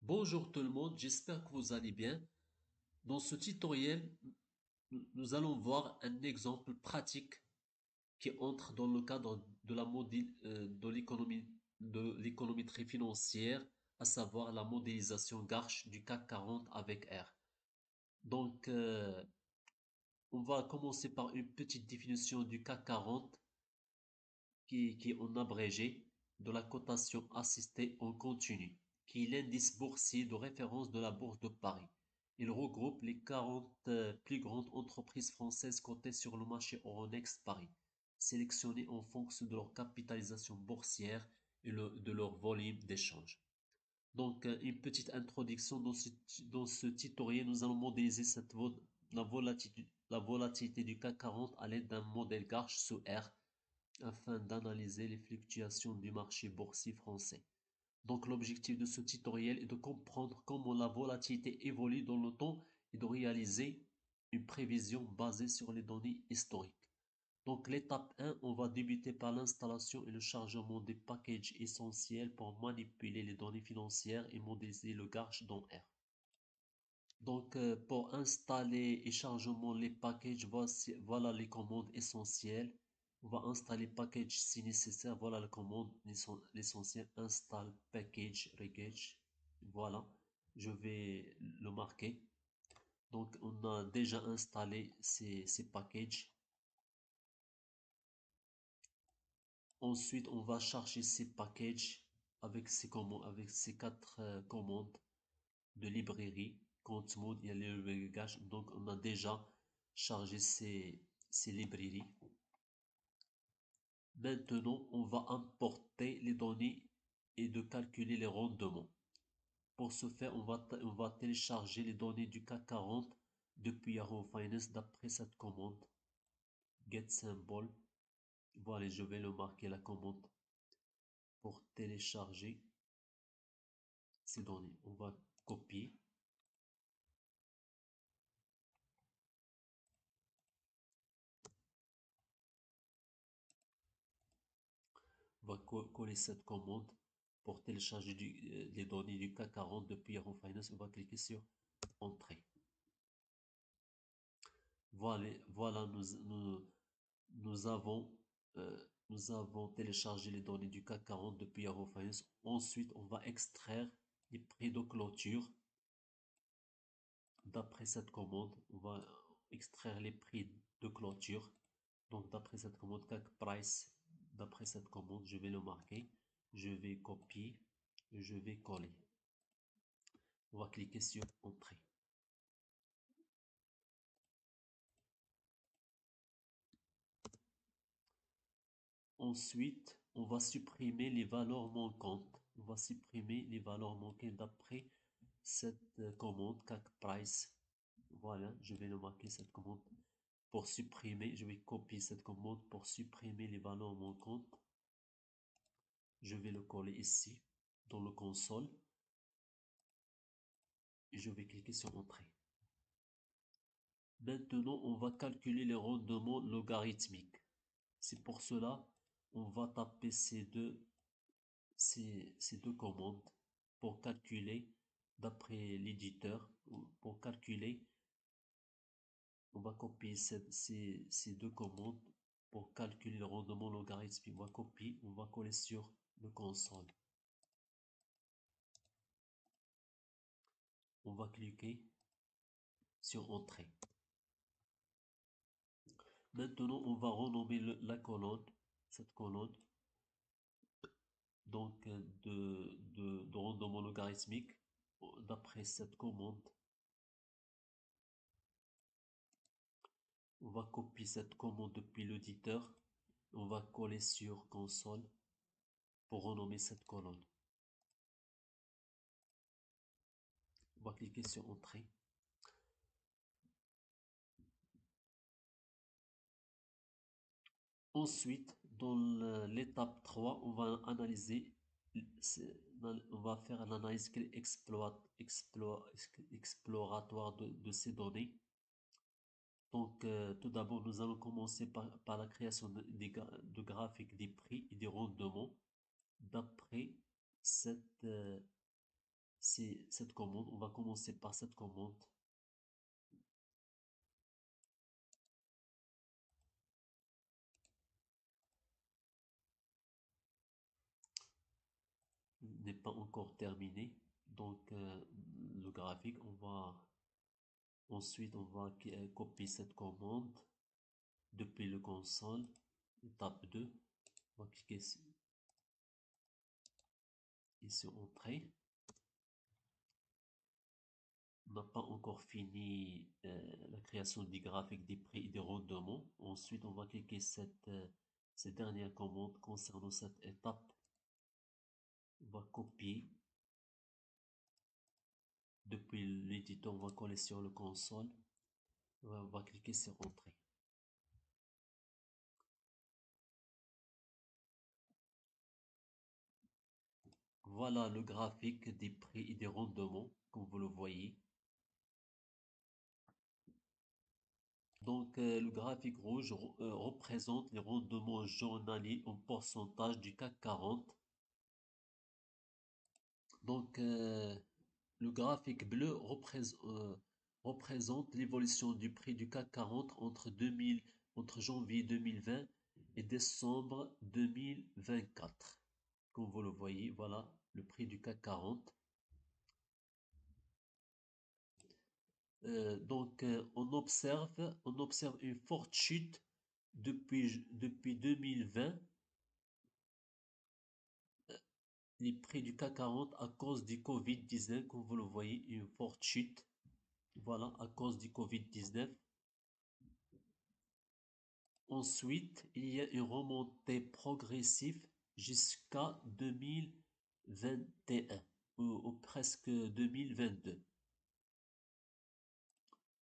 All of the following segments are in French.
Bonjour tout le monde, j'espère que vous allez bien. Dans ce tutoriel, nous allons voir un exemple pratique qui entre dans le cadre de de l'économétrie financière, à savoir la modélisation Garch du CAC 40 avec R. Donc, on va commencer par une petite définition du CAC 40 qui est en abrégé de la cotation assistée en continu, qui est l'indice boursier de référence de la Bourse de Paris. Il regroupe les 40 plus grandes entreprises françaises cotées sur le marché Euronext Paris, sélectionnées en fonction de leur capitalisation boursière et de leur volume d'échange. Donc, une petite introduction dans ce tutoriel, nous allons modéliser la volatilité du CAC 40 à l'aide d'un modèle Garch sous R afin d'analyser les fluctuations du marché boursier français. Donc l'objectif de ce tutoriel est de comprendre comment la volatilité évolue dans le temps et de réaliser une prévision basée sur les données historiques. Donc l'étape 1, on va débuter par l'installation et le chargement des packages essentiels pour manipuler les données financières et modéliser le Garch dans R. Donc pour installer et chargement les packages, voilà les commandes essentielles. On va installer package si nécessaire. Voilà la commande l'essentiel install package regage. Voilà, je vais le marquer. Donc on a déjà installé ces packages. Ensuite, on va charger ces packages avec ces commandes, avec ces quatre commandes de librairie. Compte mode, il y a le bagage. Donc on a déjà chargé ces librairies. Maintenant, on va importer les données et de calculer les rendements. Pour ce faire, on va télécharger les données du CAC 40 depuis Yahoo Finance d'après cette commande get symbol. Voilà, je vais le marquer la commande pour télécharger ces données. On va copier. On va coller cette commande pour télécharger les données du CAC 40 depuis Yahoo Finance. On va cliquer sur Entrée. Voilà, nous avons, nous avons téléchargé les données du CAC 40 depuis Yahoo Finance. Ensuite, on va extraire les prix de clôture. D'après cette commande, on va extraire les prix de clôture. Donc, d'après cette commande, CAC Price, d'après cette commande, je vais le marquer. Je vais copier et je vais coller. On va cliquer sur Entrée. Ensuite, on va supprimer les valeurs manquantes. On va supprimer les valeurs manquantes d'après cette commande CAC Price. Voilà, je vais le marquer cette commande pour supprimer. Je vais copier cette commande pour supprimer les valeurs manquantes. Je vais le coller ici dans le console et je vais cliquer sur Entrée. Maintenant, on va calculer les rendements logarithmiques. C'est pour cela, on va taper ces deux commandes pour calculer, d'après l'éditeur, pour calculer, on va copier ces deux commandes pour calculer le rendement logarithmique. On va copier, on va coller sur le console. On va cliquer sur Entrée. Maintenant, on va renommer la colonne, cette colonne, donc de rendement logarithmique d'après cette commande. On va copier cette commande depuis l'éditeur. On va coller sur console pour renommer cette colonne. On va cliquer sur Entrée. Ensuite, dans l'étape 3, on va analyser, on va faire l'analyse exploratoire de ces données. Donc, tout d'abord, nous allons commencer par la création de graphiques des prix et des rendements d'après cette, c'est cette commande. On va commencer par cette commande. N'est pas encore terminé. Donc, le graphique, ensuite, on va copier cette commande depuis le console, étape 2. On va cliquer ici, entrée. On n'a pas encore fini la création des graphiques, des prix et des rendements. Ensuite, on va cliquer cette dernière commande concernant cette étape. On va copier. Depuis l'éditeur, on va coller sur le console. On va cliquer sur Entrée. Voilà le graphique des prix et des rendements, comme vous le voyez. Donc, le graphique rouge représente les rendements journaliers en pourcentage du CAC 40. Donc, le graphique bleu représente l'évolution du prix du CAC 40 entre janvier 2020 et décembre 2024. Comme vous le voyez, voilà le prix du CAC 40. On observe une forte chute depuis 2020, les prix du CAC 40 à cause du Covid-19, comme vous le voyez, une forte chute. Voilà, à cause du Covid-19. Ensuite, il y a une remontée progressive jusqu'à 2021 ou presque 2022.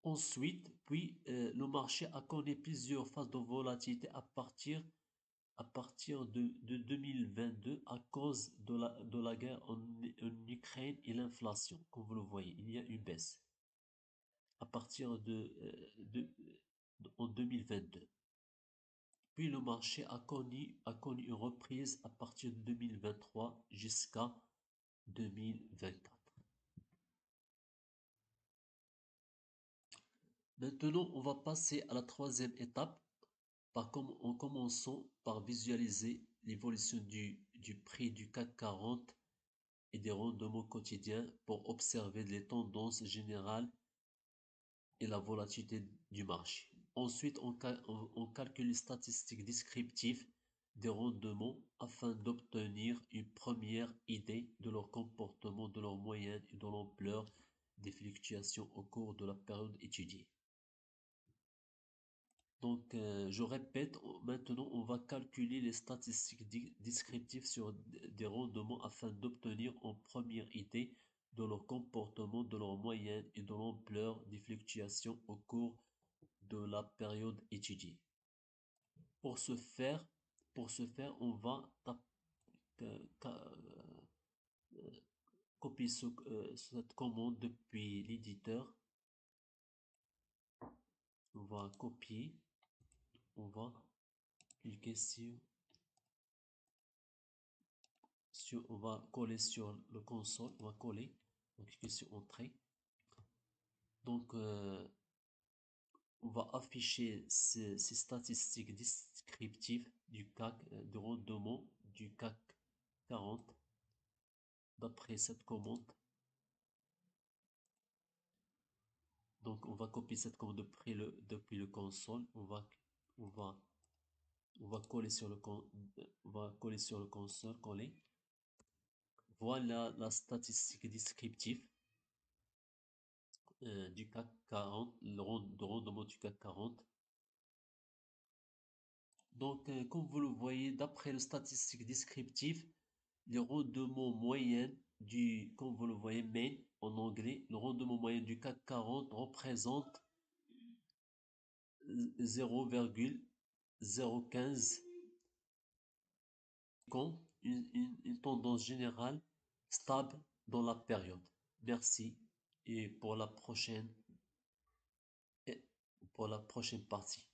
Ensuite, le marché a connu plusieurs phases de volatilité à partir de 2022 à cause de la guerre en Ukraine et l'inflation. Comme vous le voyez, il y a une baisse à partir en 2022. Puis le marché a connu une reprise à partir de 2023 jusqu'à 2024. Maintenant, on va passer à la troisième étape en commençant par visualiser l'évolution du prix du CAC 40 et des rendements quotidiens pour observer les tendances générales et la volatilité du marché. Ensuite, on calcule les statistiques descriptives des rendements afin d'obtenir une première idée de leur comportement, de leur moyenne et de l'ampleur des fluctuations au cours de la période étudiée. Donc, je répète, maintenant, on va calculer les statistiques descriptives sur des rendements afin d'obtenir une première idée de leur comportement, de leur moyenne et de l'ampleur des fluctuations au cours de la période étudiée. Pour ce faire, on va copier cette commande depuis l'éditeur. On va copier, on va cliquer on va coller sur le console, on va coller, on va cliquer sur Entrée. Donc, on va afficher ces statistiques descriptives du CAC, de rendement du CAC 40 d'après cette commande. Donc, on va copier cette commande depuis le console. On va coller sur on va coller sur le console, coller. Voilà la statistique descriptive du CAC 40, le rendement du CAC 40. Donc, comme vous le voyez, d'après le statistique descriptive, le rendement moyen comme vous le voyez, main en anglais, le rendement moyen du CAC 40 représente 0,015 une tendance générale stable dans la période. Merci et pour la prochaine partie.